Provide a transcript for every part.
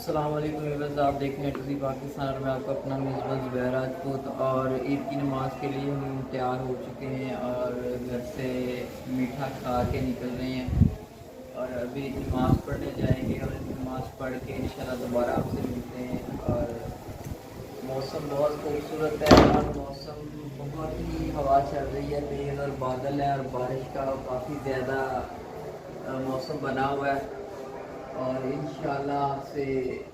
السلام علیکم ویورز، آپ دیکھ رہے ہیں ٹو پاکستان اور میں آپ کو اپنا میزبان زبیر راجپوت، اور عید کی نماز کے لیے ہم تیار ہو چکے ہیں اور گھر سے میٹھا کھا کے نکل رہے ہیں اور ابھی نماز پڑھنے جائیں گے اور نماز پڑھ کے انشاءاللہ دوبارہ آپ سے ملتے ہیں۔ اور موسم بہت خوبصورت ہے اور موسم بہت ہی ہوا چل رہی ہے تیز، اور بادل ہے اور بارش کا کافی زیادہ موسم بنا ہوا ہے، اور انشاءاللہ آپ سے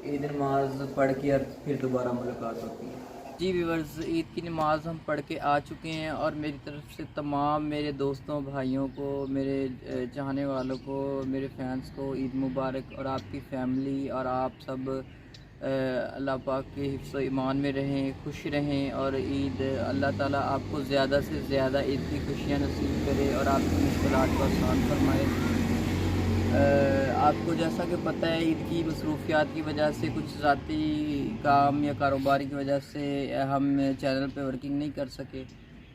عید نماز پڑھ کے اور پھر دوبارہ ملاقات ہوتی ہے۔ جی ویورز، عید کی نماز ہم پڑھ کے آ چکے ہیں اور میری طرف سے تمام میرے دوستوں بھائیوں کو، میرے چاہنے والوں کو، میرے فینس کو عید مبارک، اور آپ کی فیملی اور آپ سب اللہ پاک کے حفظ و ایمان میں رہیں، خوش رہیں، اور عید اللہ تعالیٰ آپ کو زیادہ سے زیادہ عید کی خوشیاں نصیب کرے اور آپ کی مشکلات کو آسان فرمائے۔ آپ کو جیسا کہ پتہ ہے، عید کی مصروفیات کی وجہ سے، کچھ ذاتی کام یا کاروبار کی وجہ سے ہم چینل پہ ورکنگ نہیں کر سکے،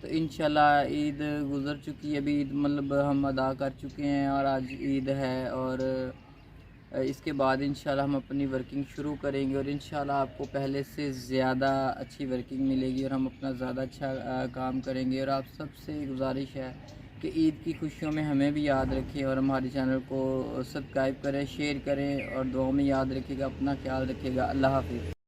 تو انشاءاللہ عید گزر چکی ہے، ابھی عید مطلب ہم ادا کر چکے ہیں اور آج عید ہے، اور اس کے بعد انشاءاللہ ہم اپنی ورکنگ شروع کریں گے، اور انشاءاللہ آپ کو پہلے سے زیادہ اچھی ورکنگ ملے گی اور ہم اپنا زیادہ اچھا کام کریں گے۔ اور آپ سب سے گزارش ہے کہ عید کی خوشیوں میں ہمیں بھی یاد رکھیں اور ہمارے چینل کو سبسکرائب کریں، شیئر کریں، اور دعاؤں میں یاد رکھے گا، اپنا خیال رکھے گا۔ اللہ حافظ۔